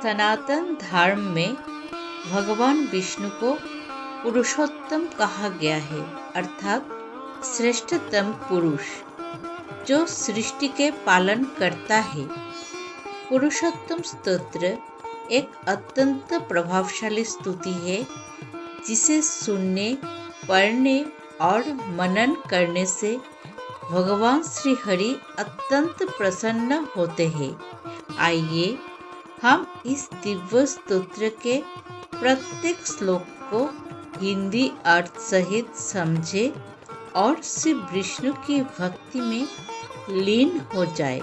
सनातन धर्म में भगवान विष्णु को पुरुषोत्तम कहा गया है, अर्थात श्रेष्ठतम पुरुष जो सृष्टि के पालन करता है। पुरुषोत्तम स्तोत्र एक अत्यंत प्रभावशाली स्तुति है जिसे सुनने, पढ़ने और मनन करने से भगवान श्री हरि अत्यंत प्रसन्न होते हैं। आइए हम इस दिव्य स्तोत्र के प्रत्येक श्लोक को हिंदी अर्थ सहित समझे और श्री विष्णु की भक्ति में लीन हो जाए।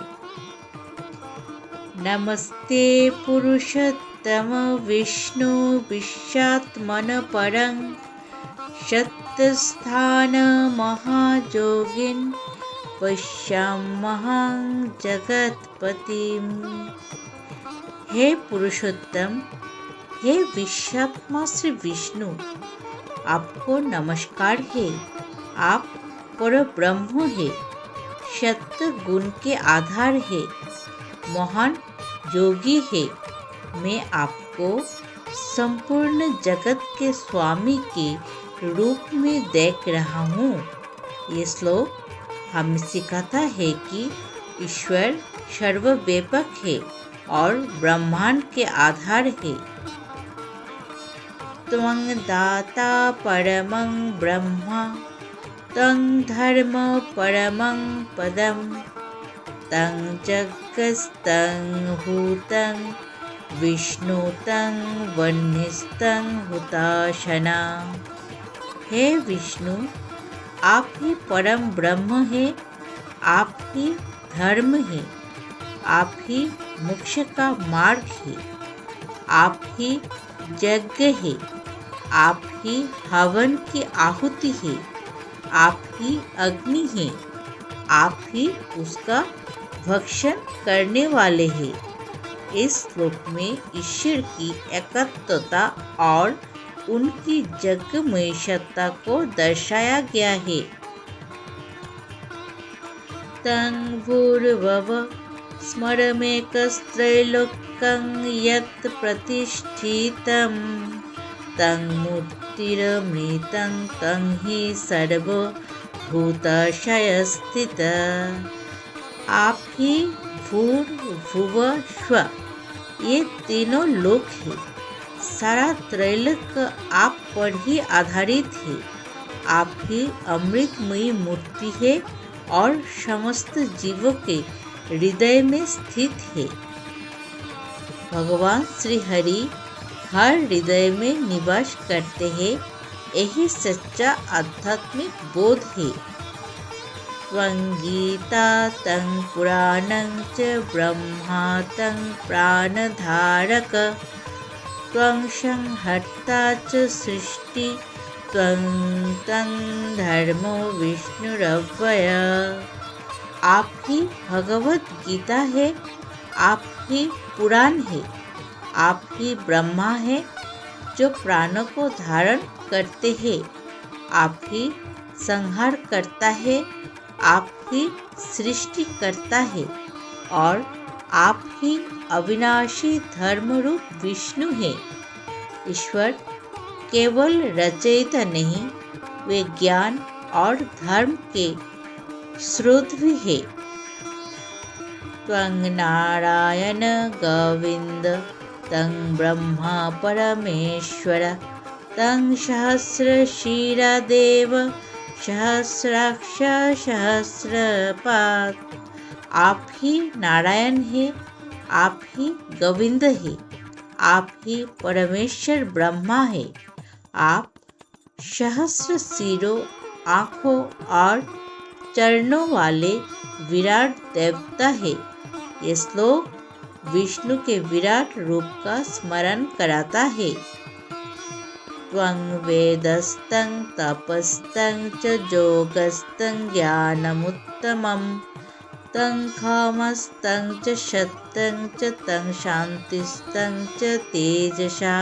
नमस्ते पुरुषोत्तम विष्णु विश्वात्मन परं शतस्थान महाजोगिन पश्याम्यहं जगत्पतिम्। हे पुरुषोत्तम, हे विश्वात्मा श्री विष्णु, आपको नमस्कार है। आप परब्रह्म है, सत्य गुण के आधार है, महान योगी है। मैं आपको संपूर्ण जगत के स्वामी के रूप में देख रहा हूँ। ये श्लोक हमें सिखाता है कि ईश्वर सर्वव्यापक है और ब्रह्मांड के आधार है। त्वं दाता परमं ब्रह्म तं धर्म परमं पदं तं जगत्स्तं भूतं विष्णु तं वह्निस्तं हुताशना। हे विष्णु, आप ही परम ब्रह्म है, आप ही धर्म है, आप ही मोक्ष का मार्ग है, आप ही यज्ञ है, आप ही हवन की आहुति है, आप ही अग्नि है, आप ही उसका भक्षण करने वाले हैं। इस श्लोक में ईश्वर की एकत्वता और उनकी जगमय सत्ता को दर्शाया गया है। तं भूर्भुवः स्मरमेकस्त्रैलोक्यं यत् प्रतिष्ठितं तं मूर्तिरमृतं तं हि सर्वभूतशयस्थितः। आप ही भूर्भुवः स्वः, ये तीनों लोक है। सारा त्रैलोक्य आप पर ही आधारित है। आप ही अमृतमयी मूर्ति है और समस्त जीवों के हृदय में स्थित है। भगवान श्री हरि हर हृदय में निवास करते हैं। यही सच्चा आध्यात्मिक बोध है। त्वं गीता तं पुराणं च ब्रह्मा तं प्राणधारक त्वं संहर्ता च सृष्टि त्वं तं धर्मो विष्णुरव्ययः। आप ही भगवत गीता है, आप ही पुराण है, आप ही ब्रह्मा है जो प्राणों को धारण करते हैं, आप ही संहार करता है, आप ही सृष्टि करता है और आप ही अविनाशी धर्मरूप विष्णु है। ईश्वर केवल रचयिता नहीं, वे ज्ञान और धर्म के स्रोत भी है। त्वं नारायण गोविंद तं ब्रह्मा परमेश्वर तं सहस्रशीरा देव सहस्राक्ष सहस्रपाद। आप ही नारायण है, आप ही गोविंद है, आप ही परमेश्वर ब्रह्मा है, आप सहस्र सिरों, आँखों और चरणों वाले विराट देवता है। ये श्लोक विष्णु के विराट रूप का स्मरण कराता है। त्वं वेदस्तं तपस्तं च योगस्तं ज्ञानमुत्तमं तं खामस्तं च सत्यं च तं शान्तिस्तं च तेजसा।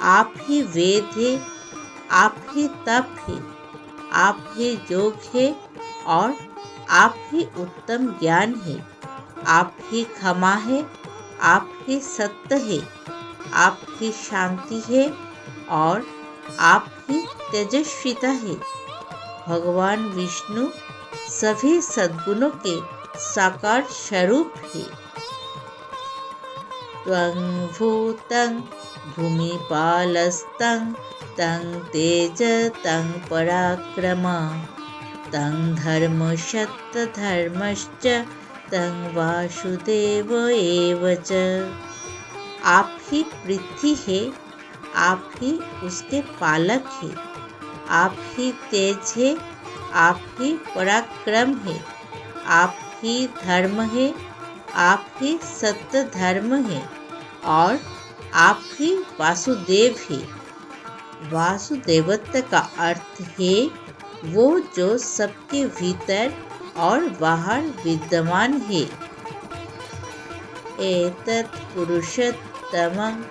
आप ही वेद है, आप ही तप है, आप ही योग है और आप ही उत्तम ज्ञान है। आप ही क्षमा है, आप ही सत्य है, आप ही शांति है और आप ही तेजस्विता है। भगवान विष्णु सभी सद्गुणों के साकार स्वरूप है। त्वं भूतं भूमिपालस्तं तं तेज तं पराक्रम तं धर्मश्च तं वासुदेव एव च। आप ही पृथ्वी है, आप ही उसके पालक है, आप ही तेज है, आप ही पराक्रम है, आप ही धर्म है, आप ही सत्य धर्म है और आप ही वासुदेव है। वासुदेवत्व का अर्थ है वो जो सबके भीतर और बाहर विद्यमान है। एतत् पुरुषोत्तमं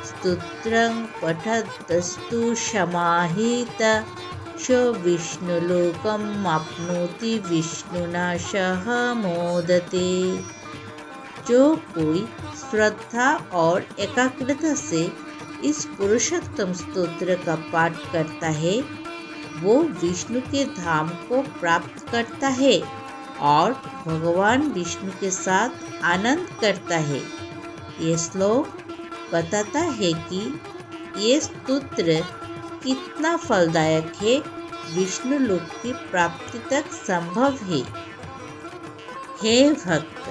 स्तोत्रं पठतस्तु समाहित स विष्णुलोकम् आप्नोति विष्णुना सह मोदते। जो कोई श्रद्धा और एकाग्रता से इस पुरुषोत्तम स्तोत्र का पाठ करता है वो विष्णु के धाम को प्राप्त करता है और भगवान विष्णु के साथ आनंद करता है। ये श्लोक बताता है कि ये स्तोत्र कितना फलदायक है, विष्णु लोक की प्राप्ति तक संभव है। हे भक्त,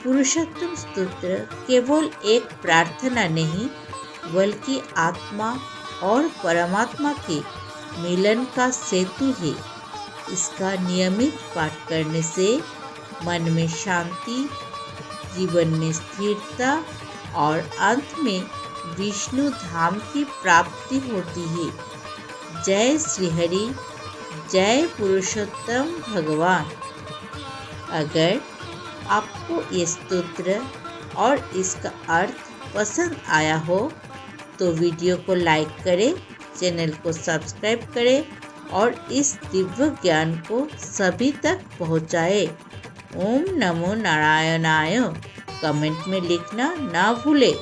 पुरुषोत्तम स्तोत्र केवल एक प्रार्थना नहीं बल्कि आत्मा और परमात्मा के मिलन का सेतु है। इसका नियमित पाठ करने से मन में शांति, जीवन में स्थिरता और अंत में विष्णु धाम की प्राप्ति होती है। जय श्री हरि, जय पुरुषोत्तम भगवान। अगर आपको ये स्तोत्र और इसका अर्थ पसंद आया हो तो वीडियो को लाइक करें, चैनल को सब्सक्राइब करें और इस दिव्य ज्ञान को सभी तक पहुंचाएं। ओम नमो नारायणाय कमेंट में लिखना ना भूलें।